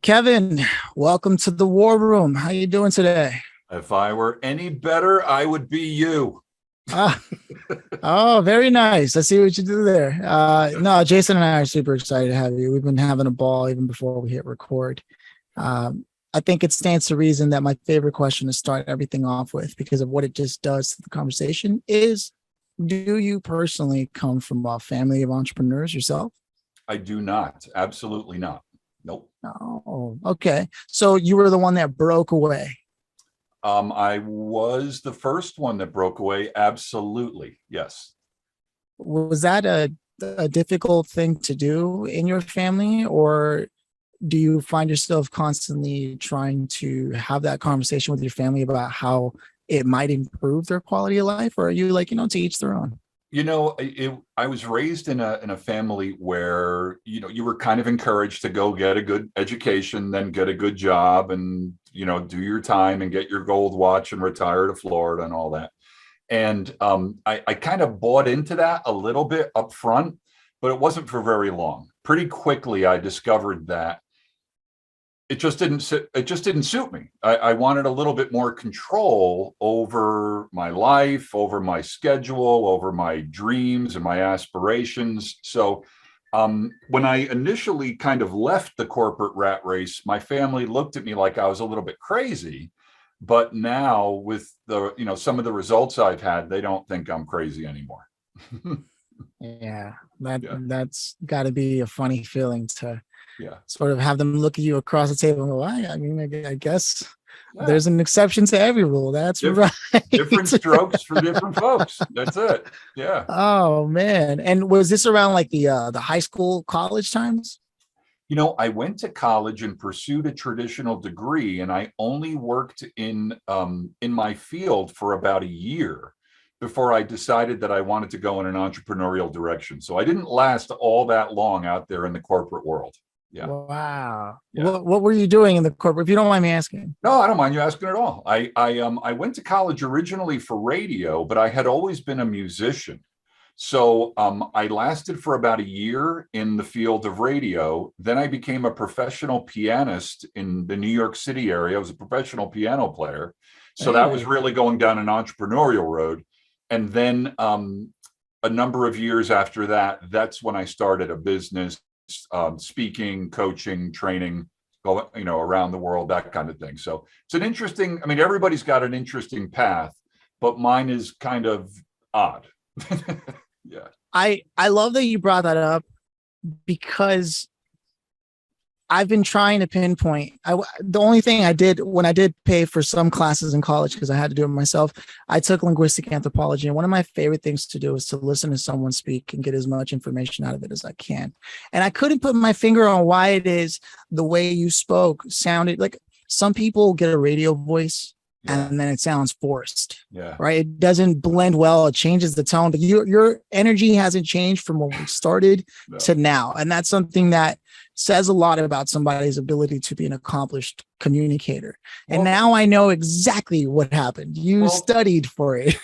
Kevin, welcome to the war room. How you doing today? If I were any better, I would be you. Ah, oh, very nice. I see what you do there. No, Jason and I are super excited to have you. We've been having a ball even before we hit record. I think it stands to reason that my favorite question to start everything off with, because of what it just does to the conversation, is do you personally come from a family of entrepreneurs yourself? I do not. Absolutely not. Nope. Oh, okay. So you were the one that broke away. I was the first one that broke away. Absolutely. Yes. Was that a difficult thing to do in your family, or do you find yourself constantly trying to have that conversation with your family about how it might improve their quality of life, or are you like, to each their own? I was raised in a family where you were kind of encouraged to go get a good education, then get a good job, and do your time and get your gold watch and retire to Florida and all that. And I kind of bought into that a little bit up front, but it wasn't for very long. Pretty quickly, I discovered that it just didn't suit me. I wanted a little bit more control over my life, over my schedule, over my dreams and my aspirations. So when I initially kind of left the corporate rat race, my family looked at me like I was a little bit crazy. But now with some of the results I've had, they don't think I'm crazy anymore. Yeah, that Yeah. that's got to be a funny feeling to Yeah. sort of have them look at you across the table and go, I guess Yeah. there's an exception to every rule. That's right. Different, different strokes for different folks. That's it. Yeah. Oh man. And was this around like the high school, college times? I went to college and pursued a traditional degree, and I only worked in my field for about a year before I decided that I wanted to go in an entrepreneurial direction. So I didn't last all that long out there in the corporate world. Yeah. Wow. Yeah. What were you doing in the corporate, if you don't mind me asking? No, I don't mind you asking at all. I went to college originally for radio, but I had always been a musician. So I lasted for about a year in the field of radio. Then I became a professional pianist in the New York City area. I was a professional piano player. So that was Hey. really going down an entrepreneurial road. And then a number of years after that, that's when I started a business, speaking, coaching, training, around the world, that kind of thing. So it's an interesting, I mean, everybody's got an interesting path, but mine is kind of odd. Yeah. I love that you brought that up, because I've been trying to pinpoint. The only thing I did when I did pay for some classes in college, because I had to do it myself, I took linguistic anthropology. And one of my favorite things to do is to listen to someone speak and get as much information out of it as I can. And I couldn't put my finger on why it is the way you spoke sounded like some people get a radio voice. Yeah. And then it sounds forced. Yeah. Right. It doesn't blend well. It changes the tone, but your energy hasn't changed from when we started No. to now. And that's something that says a lot about somebody's ability to be an accomplished communicator. And now I know exactly what happened. You studied for it.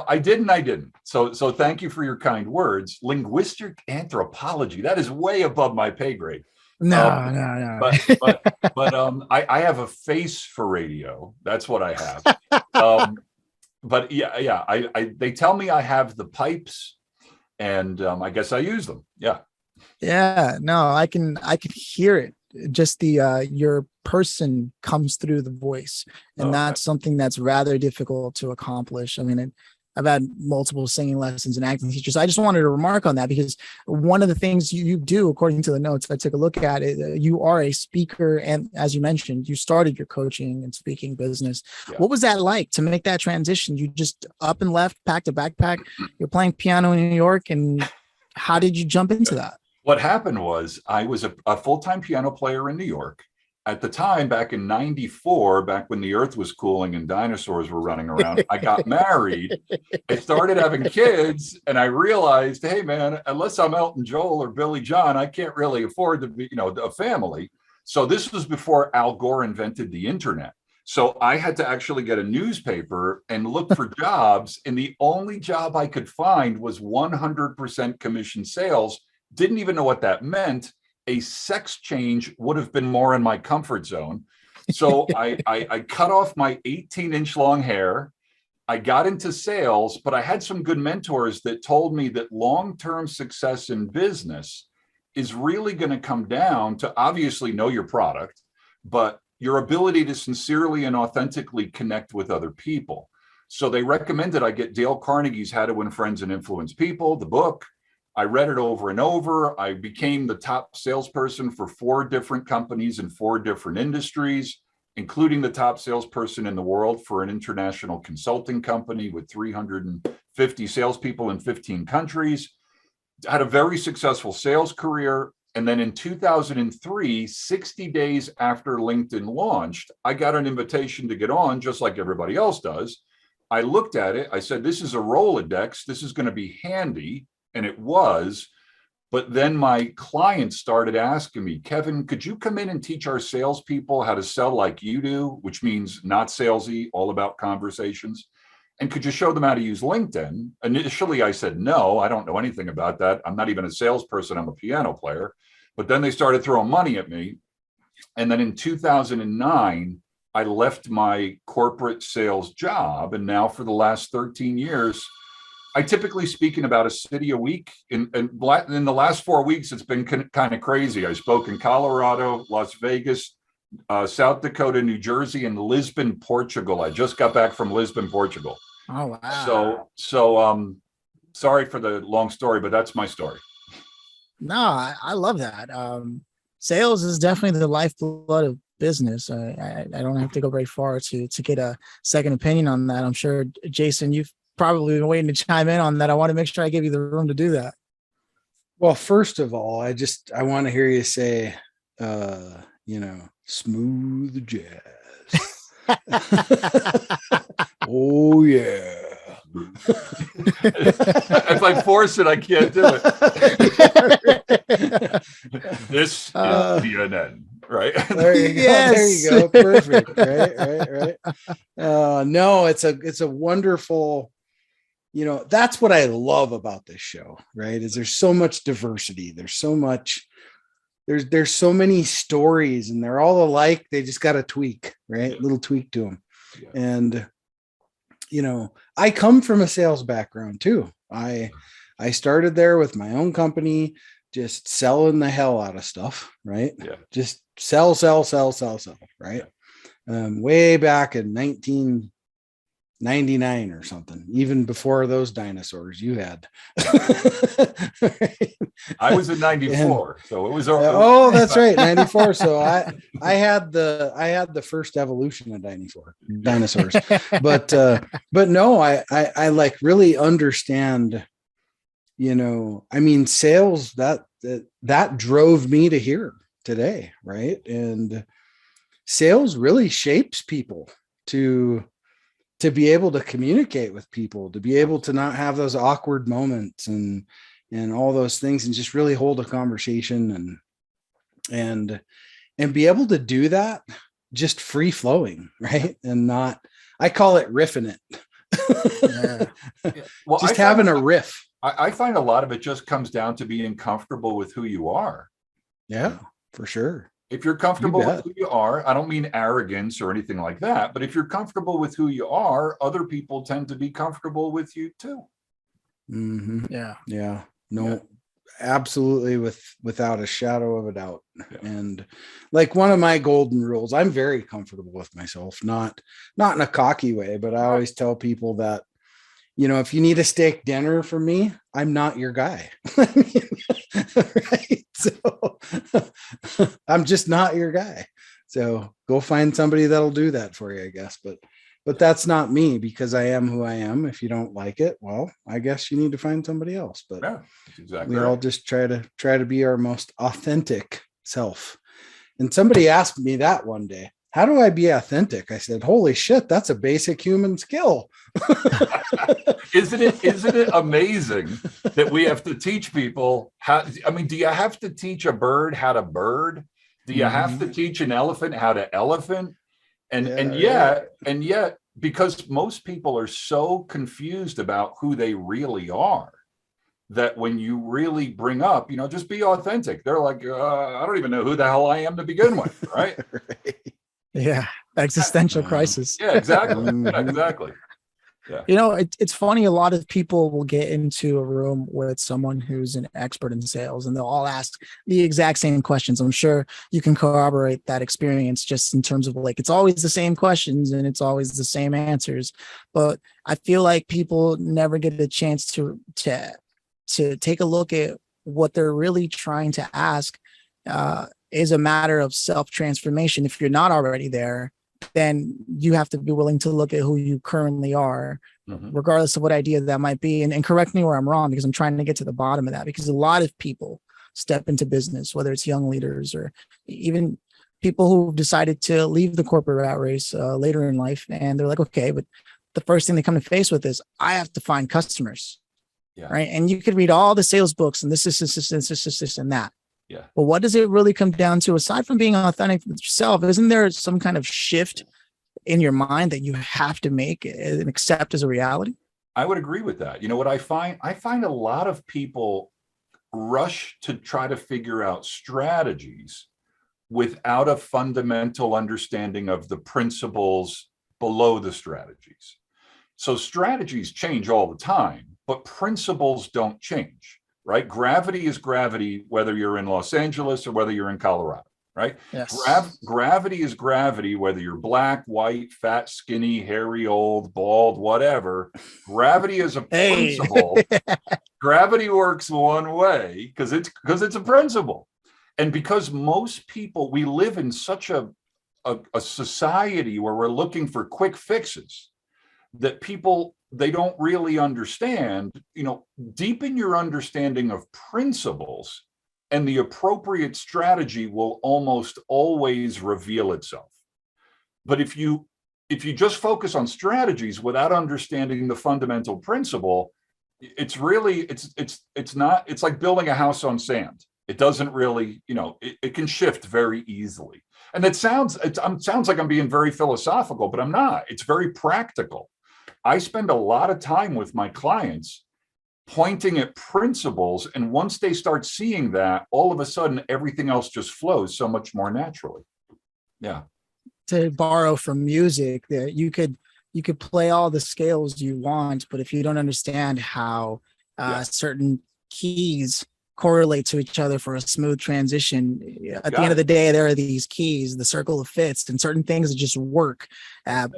I did and I didn't. So thank you for your kind words. Linguistic anthropology, that is way above my pay grade. No. I have a face for radio. That's what I have. But yeah. They tell me I have the pipes, and I guess I use them. Yeah. Yeah. No, I can hear it. Just your person comes through the voice, and that's something that's rather difficult to accomplish. I mean, I've had multiple singing lessons and acting teachers. I just wanted to remark on that, because one of the things you do, according to the notes I took a look at it, you are a speaker. And as you mentioned, you started your coaching and speaking business. Yeah. What was that like to make that transition? You just up and left, packed a backpack, you're playing piano in New York. And how did you jump into that? What happened was I was a full-time piano player in New York. At the time, back in 94, back when the earth was cooling and dinosaurs were running around, I got married. I started having kids, and I realized, hey, man, unless I'm Elton Joel or Billy John, I can't really afford to be, a family. So this was before Al Gore invented the internet. So I had to actually get a newspaper and look for jobs. And the only job I could find was 100% commission sales. Didn't even know what that meant. a sex change would have been more in my comfort zone. So I cut off my 18-inch long hair. I got into sales, but I had some good mentors that told me that long-term success in business is really going to come down to obviously know your product, but your ability to sincerely and authentically connect with other people. So they recommended I get Dale Carnegie's How to Win Friends and Influence People, the book. I read it over and over. I became the top salesperson for 4 different companies in 4 different industries, including the top salesperson in the world for an international consulting company with 350 salespeople in 15 countries. Had a very successful sales career. And then in 2003, 60 days after LinkedIn launched, I got an invitation to get on, just like everybody else does. I looked at it. I said, this is a Rolodex. This is going to be handy. And it was. But then my clients started asking me, Kevin, could you come in and teach our salespeople how to sell like you do, which means not salesy, all about conversations? And could you show them how to use LinkedIn? Initially, I said, no, I don't know anything about that. I'm not even a salesperson. I'm a piano player. But then they started throwing money at me. And then in 2009, I left my corporate sales job. And now for the last 13 years, I typically speak in about a city a week. In the last 4 weeks, it's been kind of crazy. I spoke in Colorado, Las Vegas, South Dakota, New Jersey, and Lisbon, Portugal. I just got back from Lisbon, Portugal. Oh, wow. So sorry for the long story, but that's my story. No, I love that. Sales is definitely the lifeblood of business. I don't have to go very far to get a second opinion on that. I'm sure, Jason, you've probably been waiting to chime in on that. I want to make sure I give you the room to do that. Well, first of all, I want to hear you say, smooth jazz. Oh yeah. If I force it, I can't do it. This is CNN, right? There you go. Yes. There you go. Perfect. Right. No, it's a wonderful, that's what I love about this show, right? Is there's so much diversity. There's so much, there's so many stories, and they're all alike. They just got a tweak, right? Yeah. Little tweak to them. Yeah. And, I come from a sales background too. I started there with my own company, just selling the hell out of stuff, right? Yeah. Just sell, right? Yeah. Way back in 1999 or something, even before those dinosaurs you had. Right? I was in 94, so it was. Oh, that's right, 94. So I had the first evolution of dinosaurs, but no, I like really understand. Sales that drove me to here today, right? And sales really shapes people to be able to communicate with people, to be able to not have those awkward moments and all those things, and just really hold a conversation and be able to do that just free flowing, right? And not, I call it riffing it. Yeah. Well, just having a riff. I find a lot of it just comes down to being comfortable with who you are. Yeah, for sure. If you're comfortable with who you are, I don't mean arrogance or anything like that, but if you're comfortable with who you are, other people tend to be comfortable with you too. Mm-hmm. Yeah. No, absolutely, without a shadow of a doubt. Yeah. And like one of my golden rules, I'm very comfortable with myself, not in a cocky way, but I always tell people that, if you need a steak dinner from me, I'm not your guy. Right? So I'm just not your guy. So go find somebody that'll do that for you, I guess. But that's not me, because I am who I am. If you don't like it, well, I guess you need to find somebody else. But yeah, exactly. We all just try to be our most authentic self. And somebody asked me that one day, how do I be authentic? I said, holy shit, that's a basic human skill. Isn't it amazing that we have to teach people how? I mean, do you have to teach a bird how to bird? Do you have to teach an elephant how to elephant? And yet, because most people are so confused about who they really are, that when you really bring up, just be authentic. They're like, I don't even know who the hell I am to begin with, right? Right. Yeah. Existential crisis. Yeah, exactly. Yeah, Mhm. exactly. Yeah. It's funny. A lot of people will get into a room with someone who's an expert in sales and they'll all ask the exact same questions. I'm sure you can corroborate that experience just in terms of like, it's always the same questions and it's always the same answers. But I feel like people never get a chance to take a look at what they're really trying to ask. Is a matter of self-transformation. If you're not already there, then you have to be willing to look at who you currently are, Mhm. regardless of what idea that might be. And correct me where I'm wrong, because I'm trying to get to the bottom of that, because a lot of people step into business, whether it's young leaders or even people who decided to leave the corporate rat race later in life. And they're like, okay, but the first thing they come to face with is I have to find customers. Yeah. Right. And you could read all the sales books and this and that. Yeah. But what does it really come down to, aside from being authentic with yourself? Isn't there some kind of shift in your mind that you have to make and accept as a reality? I would agree with that. What I find a lot of people rush to try to figure out strategies without a fundamental understanding of the principles below the strategies. So strategies change all the time, but principles don't change, right? Gravity is gravity, whether you're in Los Angeles or whether you're in Colorado, right? Yes. Gravity is gravity, whether you're black, white, fat, skinny, hairy, old, bald, whatever. Gravity is a principle. Gravity works one way because it's a principle. And because most people, we live in such a society where we're looking for quick fixes, that people, they don't really understand, deepen your understanding of principles, and the appropriate strategy will almost always reveal itself. But if you just focus on strategies without understanding the fundamental principle, it's like building a house on sand. It doesn't really, it can shift very easily. And it sounds like I'm being very philosophical, but I'm not. It's very practical. I spend a lot of time with my clients pointing at principles. And once they start seeing that, all of a sudden, everything else just flows so much more naturally. Yeah. To borrow from music, that you could play all the scales you want, but if you don't understand how certain keys correlate to each other for a smooth transition, at the end of the day, there are these keys, the circle of fits, and certain things that just work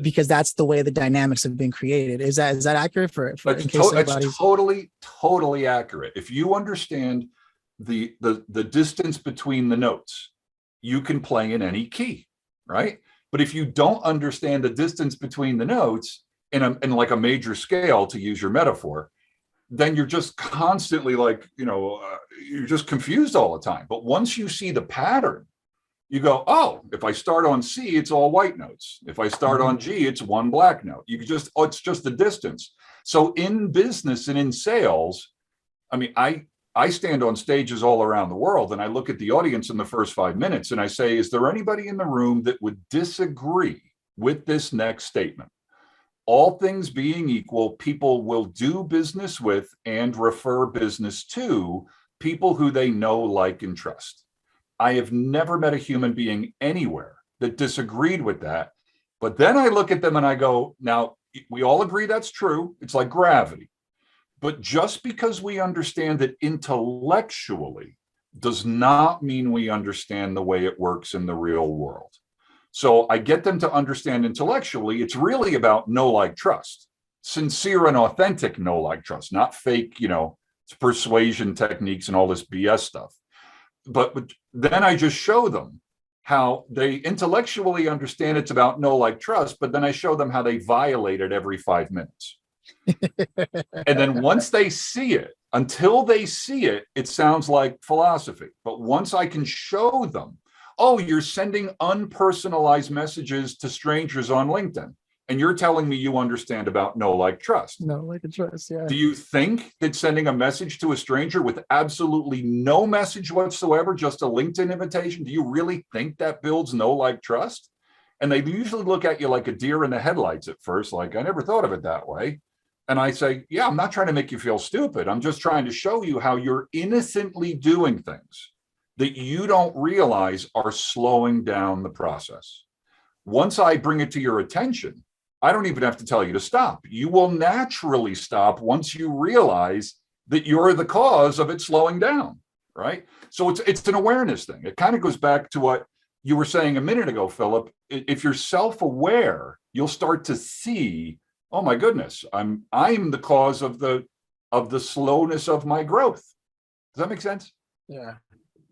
because that's the way the dynamics have been created. Is that accurate for it's totally accurate. If you understand the distance between the notes, you can play in any key, right? But if you don't understand the distance between the notes in like a major scale, to use your metaphor, then you're just constantly like, you're just confused all the time. But once you see the pattern, you go, oh, if I start on C, it's all white notes. If I start on G, it's one black note. It's just the distance. So in business and in sales, I mean, I stand on stages all around the world and I look at the audience in the first 5 minutes and I say, is there anybody in the room that would disagree with this next statement? All things being equal, people will do business with and refer business to people who they know, like, and trust. I have never met a human being anywhere that disagreed with that. But then I look at them and I go, now, we all agree that's true. It's like gravity. But just because we understand it intellectually does not mean we understand the way it works in the real world. So I get them to understand intellectually, it's really about know, like, trust, sincere and authentic know, like, trust, not fake, persuasion techniques and all this BS stuff. But then I just show them how they intellectually understand it's about know, like, trust, but then I show them how they violate it every 5 minutes. And then once they see it, until they see it, it sounds like philosophy. But once I can show them, oh, you're sending unpersonalized messages to strangers on LinkedIn, and you're telling me you understand about know, like, trust. No, like, and trust, yeah. Do you think that sending a message to a stranger with absolutely no message whatsoever, just a LinkedIn invitation, do you really think that builds know, like, trust? And they usually look at you like a deer in the headlights at first, like, I never thought of it that way. And I say, yeah, I'm not trying to make you feel stupid. I'm just trying to show you how you're innocently doing things that you don't realize are slowing down the process. Once I bring it to your attention, I don't even have to tell you to stop. You will naturally stop once you realize that you're the cause of it slowing down, right? So it's an awareness thing. It kind of goes back to what you were saying a minute ago, Phillip. If you're self-aware, you'll start to see, oh my goodness, I'm the cause of the slowness of my growth. Does that make sense? Yeah.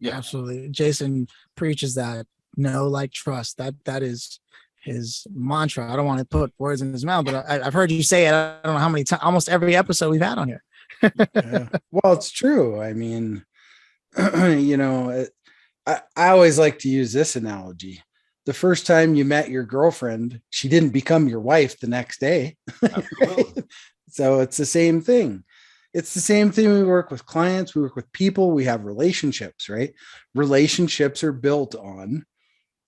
Yeah, Absolutely. Jason preaches that know, like, trust. That is his mantra. I don't want to put words in his mouth, but I've heard you say it. I don't know how many times, almost every episode we've had on here. Yeah. Well, it's true. I mean, you know, I always like to use this analogy. The first time you met your girlfriend, she didn't become your wife the next day. absolutely. So it's the same thing. It's the same thing. We work with clients, we work with people, we have relationships, right? Relationships are built on,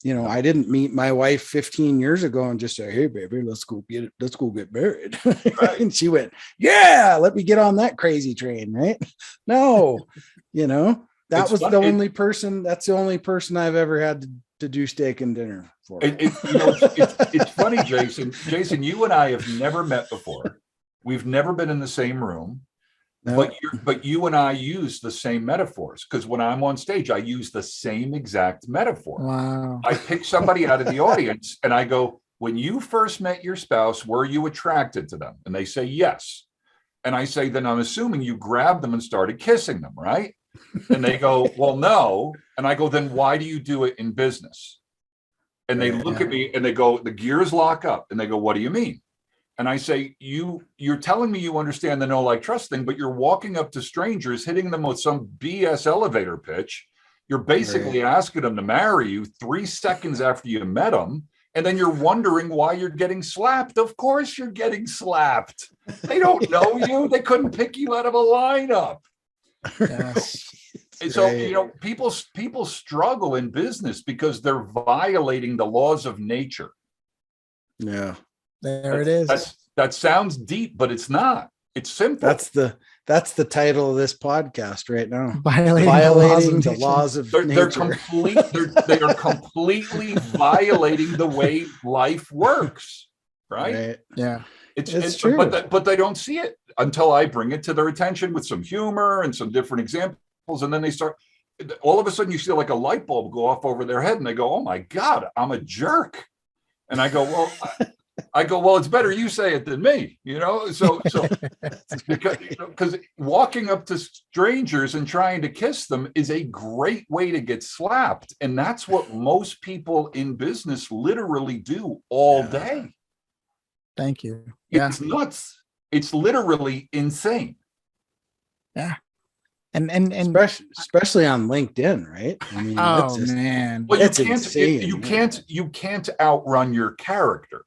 you know, I didn't meet my wife 15 years ago and just say, hey, baby, let's go get married. Right. And she went, yeah, let me get on that crazy train, right? No, you know, that's the only person I've ever had to do steak and dinner for. It's funny, Jason. Jason, you and I have never met before. We've never been in the same room. No. But you and I use the same metaphors, because when I'm on stage, I use the same exact metaphor. Wow. I pick somebody out of the audience and I go, when you first met your spouse, were you attracted to them? And they say yes. And I say, then I'm assuming you grabbed them and started kissing them, right? And they go, well, no. And I go, then why do you do it in business? And they look at me and they go, the gears lock up. And they go, what do you mean? And I say, you're telling me you understand the know, like, trust thing, but you're walking up to strangers, hitting them with some BS elevator pitch. You're basically asking them to marry you 3 seconds after you met them. And then you're wondering why you're getting slapped. Of course you're getting slapped. They don't know you. They couldn't pick you out of a lineup. Yes. And so, you know, people struggle in business because they're violating the laws of nature. Yeah. It is. That sounds deep, but it's not. It's simple. That's the title of this podcast right now. Violating the laws of nature. They are completely violating the way life works. Right? Yeah. It's true. But they don't see it until I bring it to their attention with some humor and some different examples. And then they start, all of a sudden you see like a light bulb go off over their head and they go, oh my God, I'm a jerk. And I go, well, it's better you say it than me, you know? So because walking up to strangers and trying to kiss them is a great way to get slapped. And that's what most people in business literally do all day. Thank you. It's nuts. It's literally insane. Yeah. And especially on LinkedIn, right? I mean, man. Well, insane. You can't outrun your character.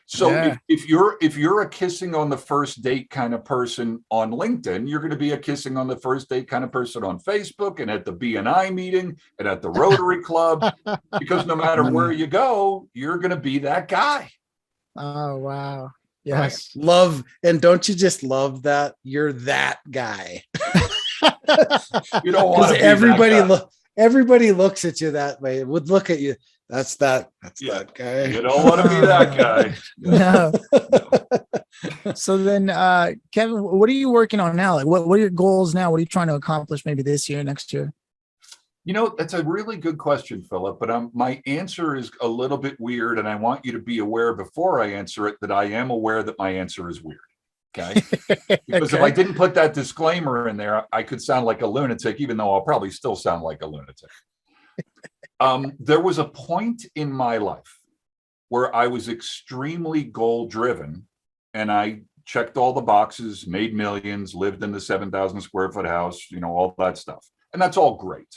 So if you're a kissing on the first date kind of person on LinkedIn, you're going to be a kissing on the first date kind of person on Facebook and at the BNI meeting and at the Rotary Club, because no matter where you go, you're going to be that guy. Oh, wow. Yes. Right? Love. And don't you just love that you're that guy? You don't want to be everybody looks at you that way. Would look at you. That's that guy. You don't want to be that guy. No. So then, Kevin, what are you working on now? Like, what are your goals now? What are you trying to accomplish maybe this year, next year? You know, that's a really good question, Phillip, but my answer is a little bit weird, and I want you to be aware before I answer it that I am aware that my answer is weird. Okay. Because if I didn't put that disclaimer in there, I could sound like a lunatic, even though I'll probably still sound like a lunatic. There was a point in my life where I was extremely goal driven, and I checked all the boxes, made millions, lived in the 7,000 square foot house, you know, all that stuff. And that's all great.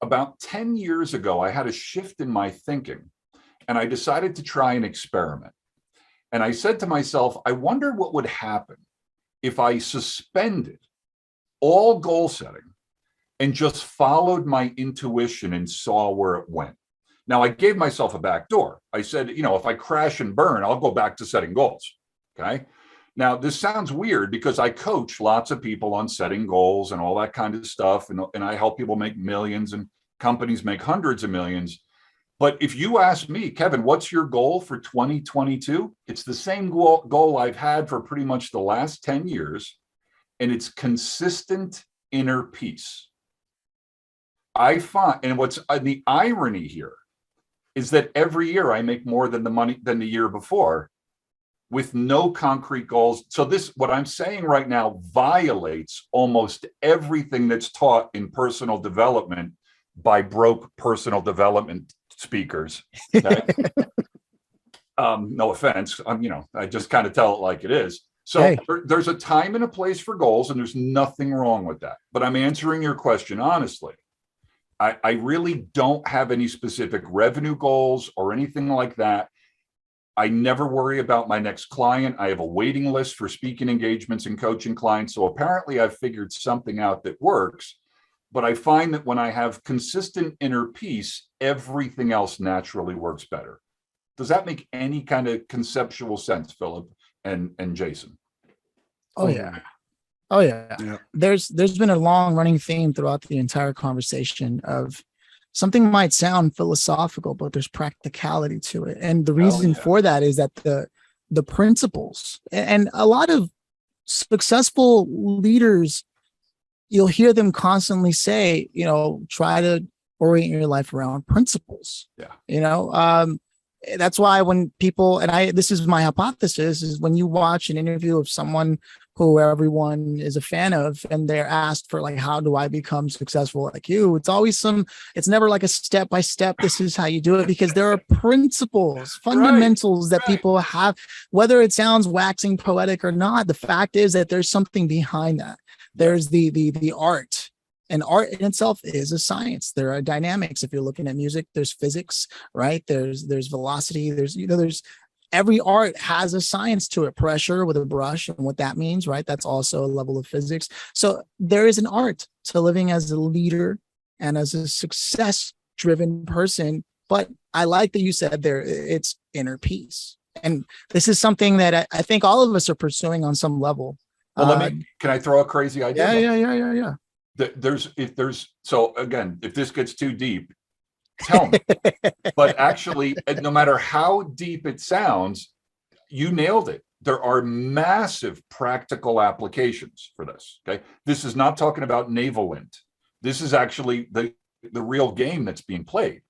About 10 years ago, I had a shift in my thinking, and I decided to try an experiment. And I said to myself, I wonder what would happen if I suspended all goal setting and just followed my intuition and saw where it went. Now, I gave myself a back door. I said, you know, if I crash and burn, I'll go back to setting goals. Okay. Now, this sounds weird because I coach lots of people on setting goals and all that kind of stuff. And I help people make millions and companies make hundreds of millions. But if you ask me, Kevin, what's your goal for 2022? It's the same goal I've had for pretty much the last 10 years. And it's consistent inner peace. I find, and what's the irony here is that every year I make more than the year before with no concrete goals. So what I'm saying right now violates almost everything that's taught in personal development by broke personal development speakers. Okay? No offense. I just kind of tell it like it is. So hey, there's a time and a place for goals, and there's nothing wrong with that. But I'm answering your question honestly. I really don't have any specific revenue goals or anything like that. I never worry about my next client. I have a waiting list for speaking engagements and coaching clients. So apparently I've figured something out that works. But I find that when I have consistent inner peace, everything else naturally works better. Does that make any kind of conceptual sense, Phillip and Jason? Oh, yeah. Oh, yeah. Yeah. There's been a long running theme throughout the entire conversation of something might sound philosophical, but there's practicality to it. And the reason for that is that the principles and a lot of successful leaders, you'll hear them constantly say, try to orient your life around principles. Yeah. That's why when people, this is my hypothesis, is when you watch an interview of someone who everyone is a fan of and they're asked for like, how do I become successful like you? It's never like a step-by-step, this is how you do it, because there are principles, fundamentals that people have, whether it sounds waxing poetic or not. The fact is that there's something behind that. There's the art. And art in itself is a science. There are dynamics. If you're looking at music, there's physics, right? There's velocity. There's every art has a science to it. Pressure with a brush and what that means, right? That's also a level of physics. So there is an art to living as a leader and as a success-driven person. But I like that you said there, it's inner peace. And this is something that I think all of us are pursuing on some level. Well, can I throw a crazy idea? Yeah. So again, if this gets too deep, tell me. But actually, no matter how deep it sounds, you nailed it. There are massive practical applications for this. Okay, this is not talking about navalent. This is actually the real game that's being played.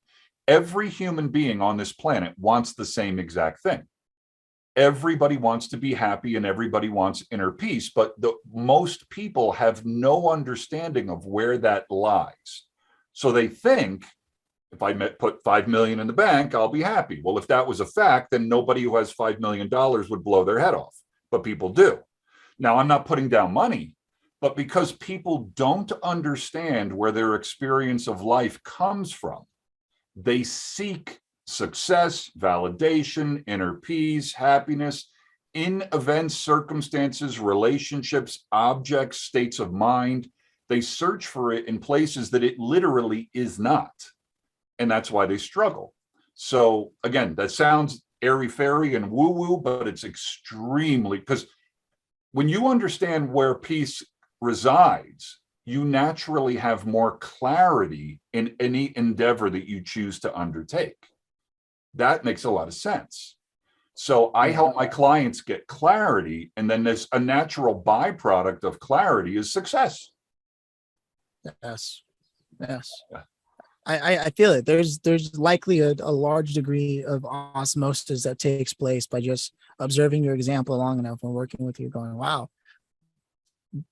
Every human being on this planet wants the same exact thing. Everybody wants to be happy and everybody wants inner peace, but most people have no understanding of where that lies. So they think, if I put 5 million in the bank, I'll be happy. Well, if that was a fact, then nobody who has $5 million would blow their head off, but people do. Now, I'm not putting down money, but because people don't understand where their experience of life comes from, they seek success, validation, inner peace, happiness in events, circumstances, relationships, objects, states of mind. They search for it in places that it literally is not. And that's why they struggle. So again, that sounds airy-fairy and woo-woo, but it's extremely, because when you understand where peace resides, you naturally have more clarity in any endeavor that you choose to undertake. That makes a lot of sense. So I help my clients get clarity, and then there's a natural byproduct of clarity is success. Yes. Yeah. I feel it. There's likely a large degree of osmosis that takes place by just observing your example long enough and working with you, going, wow,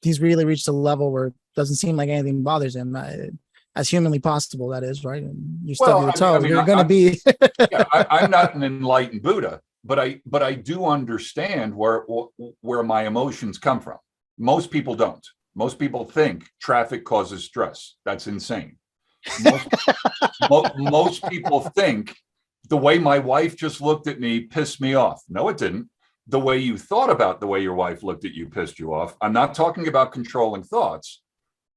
he's really reached a level where it doesn't seem like anything bothers him. As humanly possible, that is, right? And you stub your toe, you're going to be. I'm not an enlightened Buddha, but I do understand where my emotions come from. Most people don't. Most people think traffic causes stress. That's insane. Most people think the way my wife just looked at me pissed me off. No, it didn't. The way you thought about the way your wife looked at you pissed you off. I'm not talking about controlling thoughts.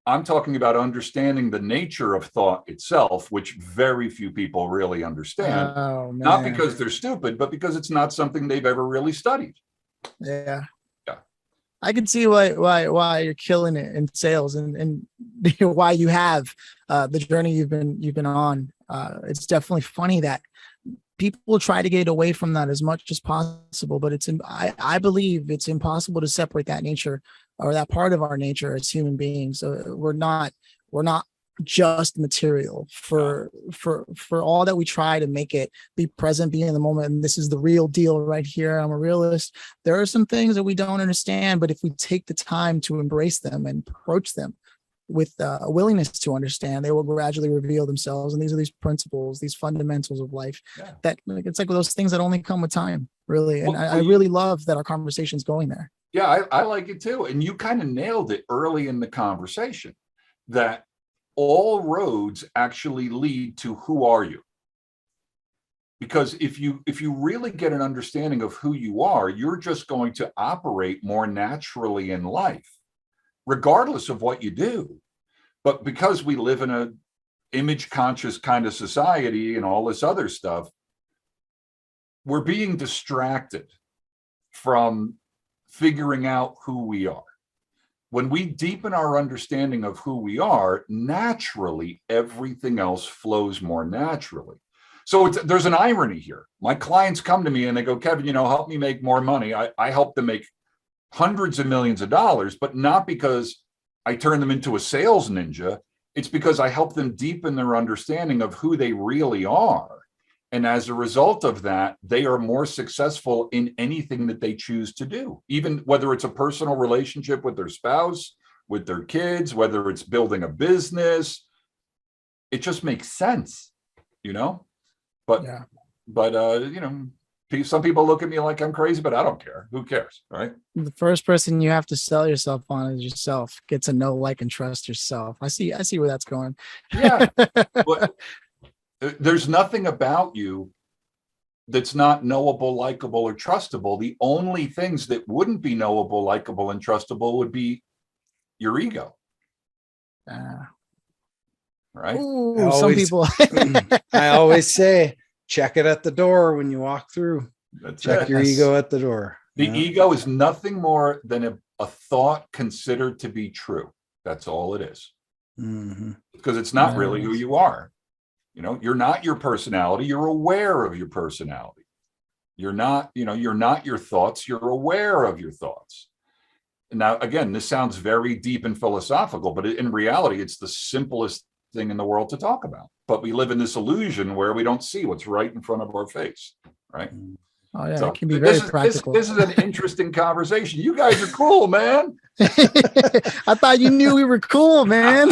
I'm talking about understanding the nature of thought itself, which very few people really understand. Oh, not because they're stupid, but because it's not something they've ever really studied. Yeah. I can see why you're killing it in sales, and why you have the journey you've been on. It's definitely funny that people try to get away from that as much as possible, but I believe it's impossible to separate that nature, or that part of our nature as human beings. So we're not just material for all that we try to make it be present, be in the moment. And this is the real deal right here. I'm a realist. There are some things that we don't understand, but if we take the time to embrace them and approach them with a willingness to understand, they will gradually reveal themselves. And these are these principles, these fundamentals of life that, like, it's like those things that only come with time, really. And I really love that our conversation is going there. Yeah, I like it too. And you kind of nailed it early in the conversation, that all roads actually lead to who are you? Because if you really get an understanding of who you are, you're just going to operate more naturally in life, regardless of what you do. But because we live in a image conscious kind of society and all this other stuff, we're being distracted from figuring out who we are. When we deepen our understanding of who we are, naturally, everything else flows more naturally. So there's an irony here. My clients come to me and they go, Kevin, help me make more money. I help them make hundreds of millions of dollars, but not because I turn them into a sales ninja. It's because I help them deepen their understanding of who they really are. And as a result of that, they are more successful in anything that they choose to do, even whether it's a personal relationship with their spouse, with their kids, whether it's building a business. It just makes sense, But some people look at me like I'm crazy, but I don't care. Who cares, right? The first person you have to sell yourself on is yourself. Get to know, like, and trust yourself. I see where that's going. Yeah. But there's nothing about you that's not knowable, likable, or trustable. The only things that wouldn't be knowable, likable, and trustable would be your ego. Right? Ooh, some people. I always say, check it at the door when you walk through. Check your ego at the door. The ego is nothing more than a thought considered to be true. That's all it is. Mm-hmm. Because it's not really who you are. You're not your personality. You're aware of your personality. You're not your thoughts. You're aware of your thoughts. Now, again, this sounds very deep and philosophical, but in reality, it's the simplest thing in the world to talk about. But we live in this illusion where we don't see what's right in front of our face, right? Oh yeah, so it can be very practical. This is an interesting conversation. You guys are cool, man. I thought you knew we were cool, man.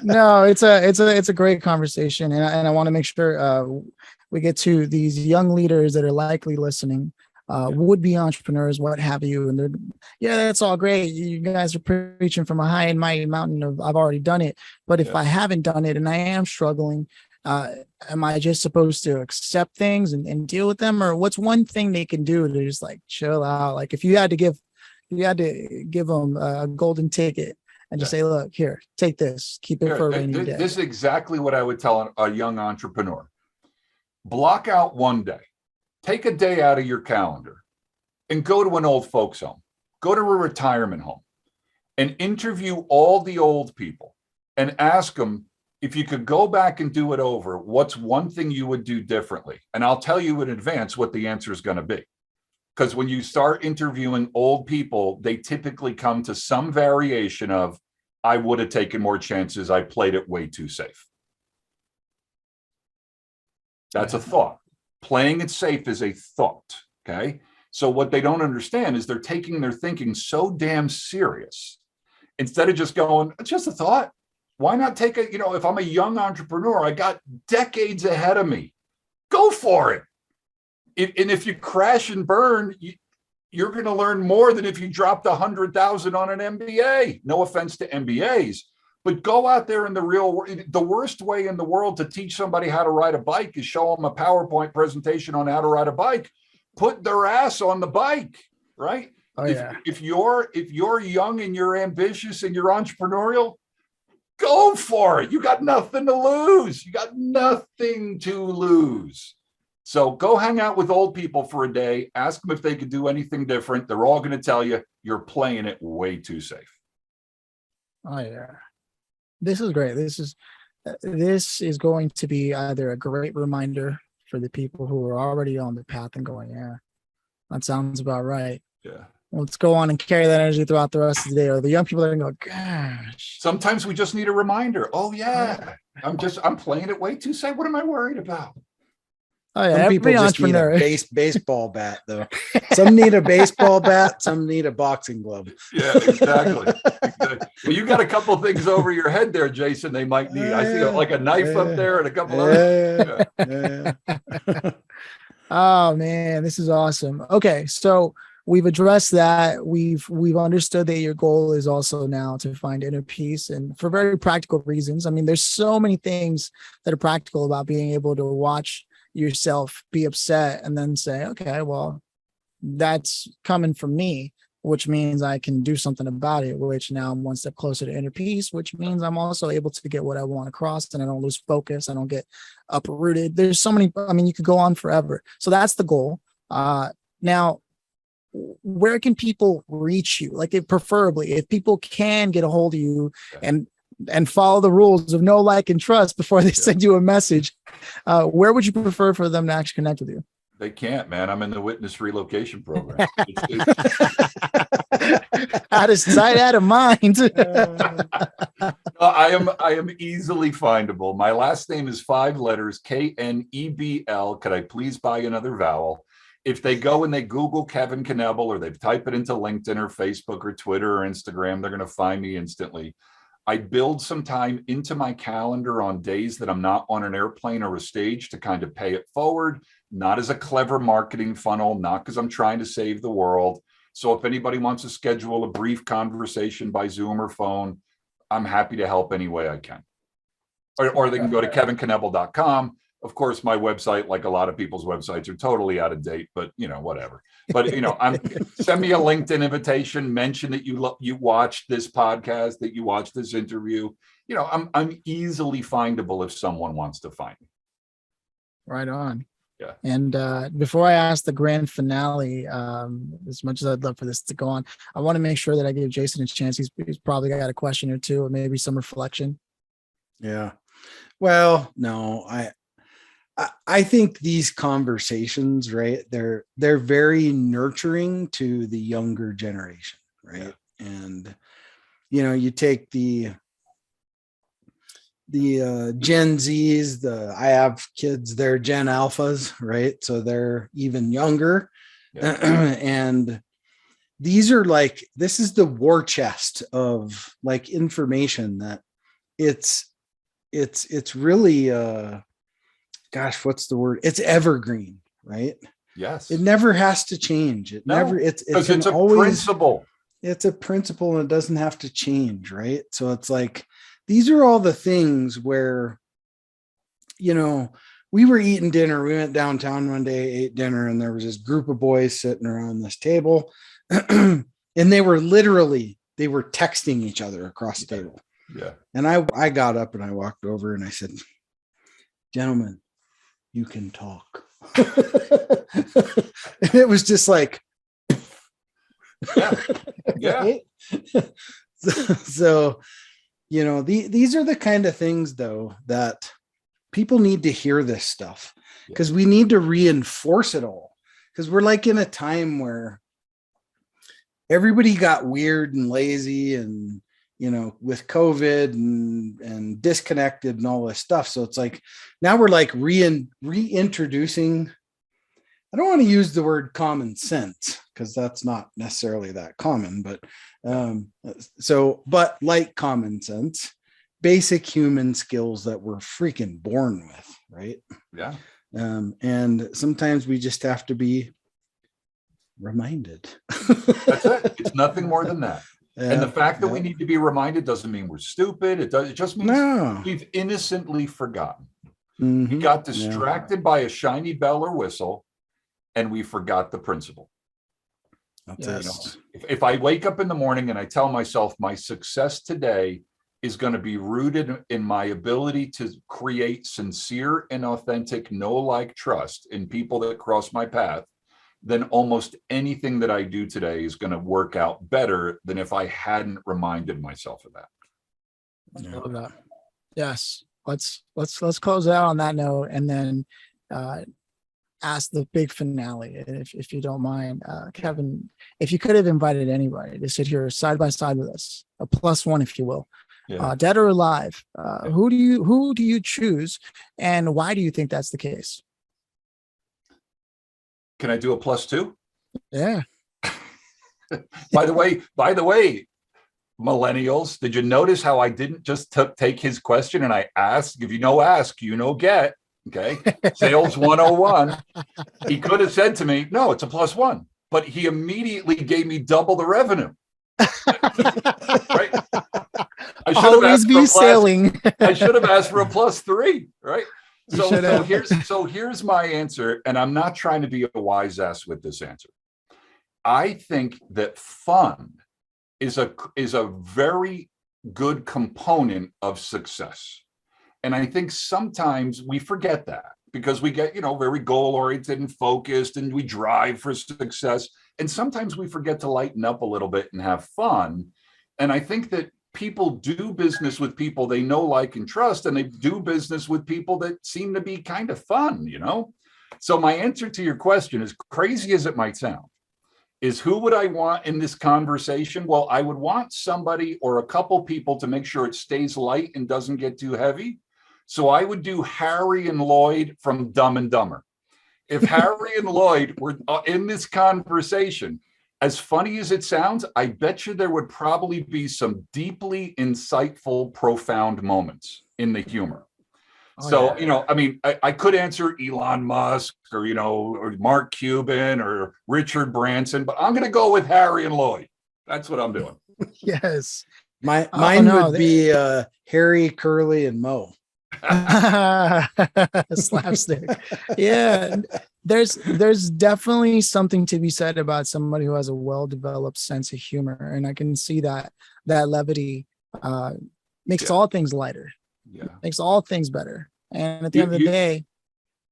No, it's a great conversation, and I want to make sure we get to these young leaders that are likely listening, would-be entrepreneurs, what have you, and that's all great. You guys are preaching from a high and mighty mountain of I've already done it, but if I haven't done it and I am struggling, am I just supposed to accept things and deal with them, or what's one thing they can do to just like chill out? Like if you had to give them a golden ticket and just say, look, here, take this, keep it for a rainy day. This is exactly what I would tell a young entrepreneur. Block out one day, take a day out of your calendar and go to an old folks home, go to a retirement home and interview all the old people and ask them, if you could go back and do it over, what's one thing you would do differently? And I'll tell you in advance what the answer is going to be. Because when you start interviewing old people, they typically come to some variation of, I would have taken more chances. I played it way too safe. That's a thought. Playing it safe is a thought. Okay. So what they don't understand is they're taking their thinking so damn serious. Instead of just going, it's just a thought. Why not take if I'm a young entrepreneur, I got decades ahead of me. Go for it. And if you crash and burn, you're going to learn more than if you dropped 100,000 on an MBA. No offense to MBAs, but go out there in the real world. The worst way in the world to teach somebody how to ride a bike is show them a PowerPoint presentation on how to ride a bike. Put their ass on the bike, right? Oh, yeah. If you're young and you're ambitious and you're entrepreneurial, go for it. You got nothing to lose. You got nothing to lose. So go hang out with old people for a day. Ask them if they could do anything different. They're all going to tell you you're playing it way too safe. Oh yeah, this is great. This is going to be either a great reminder for the people who are already on the path and going, yeah, that sounds about right. Yeah. Let's go on and carry that energy throughout the rest of the day. Or the young people are going to go, gosh. Sometimes we just need a reminder. Oh yeah, I'm playing it way too safe. What am I worried about? Oh yeah, Some people just need a baseball bat, though. Some need a baseball bat. Some need a boxing glove. Yeah, exactly. Well, you got a couple things over your head there, Jason. They might need. I see like a knife up there and a couple others. Oh man, this is awesome. Okay, so we've addressed that. We've understood that your goal is also now to find inner peace, and for very practical reasons. I mean, there's so many things that are practical about being able to watch yourself be upset and then say, okay, well, that's coming from me, which means I can do something about it, which now I'm one step closer to inner peace, which means I'm also able to get what I want across and I don't lose focus. I don't get uprooted. There's so many, I mean, you could go on forever. So that's the goal. Now, where can people reach you? Like, preferably, if people can get a hold of you and follow the rules of know, like, and trust before they send you a message, where would you prefer for them to actually connect with you? They can't, man. I'm in the witness relocation program. Out of sight, out of mind. I am easily findable. My last name is 5 letters, Knebl. Could I please buy another vowel? If they go and they Google Kevin Knebl, or they type it into LinkedIn or Facebook or Twitter or Instagram, they're going to find me instantly. I build some time into my calendar on days that I'm not on an airplane or a stage to kind of pay it forward, not as a clever marketing funnel, not because I'm trying to save the world. So if anybody wants to schedule a brief conversation by Zoom or phone, I'm happy to help any way I can. Or they can go to kevinknebl.com. Of course, my website, like a lot of people's websites, are totally out of date, but whatever. But send me a LinkedIn invitation, mention that you watched this podcast, that you watched this interview. I'm easily findable if someone wants to find me. Right on. Yeah. And before I ask the grand finale, as much as I'd love for this to go on, I want to make sure that I give Jason a chance. He's probably got a question or two, or maybe some reflection. Yeah. Well, no, I think these conversations, right, they're very nurturing to the younger generation, right? Yeah. And you take the Gen Zs, I have kids, they're Gen Alphas, right? So they're even younger. Yeah. And these are like, this is the war chest of like information that it's really gosh, what's the word? It's evergreen, right? Yes. It never has to change. It's a principle. It's a principle, and it doesn't have to change, right? So it's like, these are all the things where, we were eating dinner. We went downtown one day, ate dinner, and there was this group of boys sitting around this table. And they were texting each other across the table. Yeah. And I got up and I walked over and I said, gentlemen, you can talk. And it was just like, yeah. Right? So these are the kind of things, though, that people need to hear this stuff, because we need to reinforce it all, because we're like in a time where everybody got weird and lazy and with COVID and disconnected and all this stuff. So it's like, now we're like reintroducing, I don't want to use the word common sense, because that's not necessarily that common, but but like common sense, basic human skills that we're freaking born with, right? Yeah. And sometimes we just have to be reminded. That's it. It's nothing more than that. And the fact that we need to be reminded doesn't mean we're stupid. It just means we've innocently forgotten. Mm-hmm. We got distracted by a shiny bell or whistle, and we forgot the principle. That's if I wake up in the morning and I tell myself my success today is going to be rooted in my ability to create sincere and authentic know-like trust in people that cross my path, then almost anything that I do today is going to work out better than if I hadn't reminded myself of that. I love that. Yes. Let's close out on that note, and then ask the big finale, if you don't mind. Kevin, if you could have invited anybody to sit here side by side with us, a +1, if you will, dead or alive, who do you choose, and why do you think that's the case? Can I do a +2? Yeah. By the way, millennials, did you notice how I didn't just take his question and I asked? If you know ask, you know get. Okay. Sales 101. He could have said to me, no, it's a +1, but he immediately gave me double the revenue. Right. I should Always be sailing. I should have asked for a +3, right? So here's my answer, and I'm not trying to be a wise ass with this answer. I think that fun is a very good component of success. And I think sometimes we forget that because we get, very goal oriented and focused, and we drive for success. And sometimes we forget to lighten up a little bit and have fun. And I think that people do business with people they know, like, and trust, and they do business with people that seem to be kind of fun, So my answer to your question, as crazy as it might sound, is who would I want in this conversation? Well, I would want somebody or a couple people to make sure it stays light and doesn't get too heavy. So I would do Harry and Lloyd from Dumb and Dumber. If Harry and Lloyd were in this conversation, as funny as it sounds, I bet you there would probably be some deeply insightful, profound moments in the humor. I could answer Elon Musk or Mark Cuban or Richard Branson, but I'm going to go with Harry and Lloyd. That's what I'm doing. Yes. Mine would be Harry, Curly, and Mo. Slapstick. Yeah. There's definitely something to be said about somebody who has a well-developed sense of humor. And I can see that levity makes all things lighter. Yeah. Makes all things better. And at the end of the day,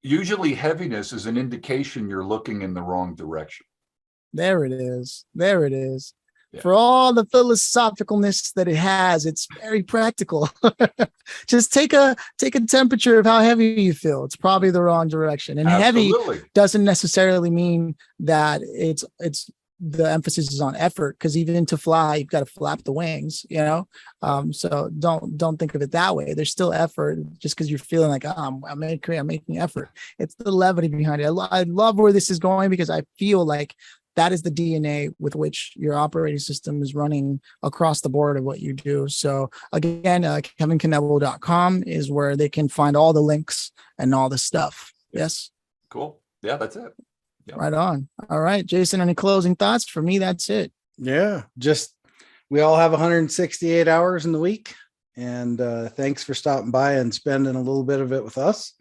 usually heaviness is an indication you're looking in the wrong direction. There it is. Yeah. For all the philosophicalness that it has, it's very practical. Just take a temperature of how heavy you feel. It's probably the wrong direction. And Absolutely. Heavy doesn't necessarily mean that it's the emphasis is on effort, because even to fly, you've got to flap the wings, so don't think of it that way. There's still effort, just because you're feeling like, I'm making effort. It's the levity behind it. I love where this is going, because I feel like that is the DNA with which your operating system is running across the board of what you do. So again, kevinknebl.com is where they can find all the links and all the stuff. Yes. Cool. Yeah, that's it. Yeah. Right on. All right, Jason, any closing thoughts? For me, that's it. Yeah. Just, we all have 168 hours in the week. And thanks for stopping by and spending a little bit of it with us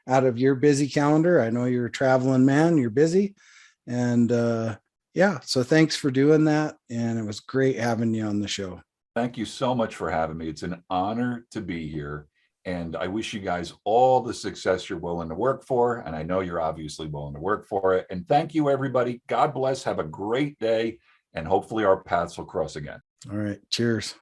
out of your busy calendar. I know you're a traveling man, you're busy. And so thanks for doing that. And it was great having you on the show. Thank you so much for having me. It's an honor to be here. And I wish you guys all the success you're willing to work for. And I know you're obviously willing to work for it. And thank you, everybody. God bless. Have a great day. And hopefully our paths will cross again. All right. Cheers.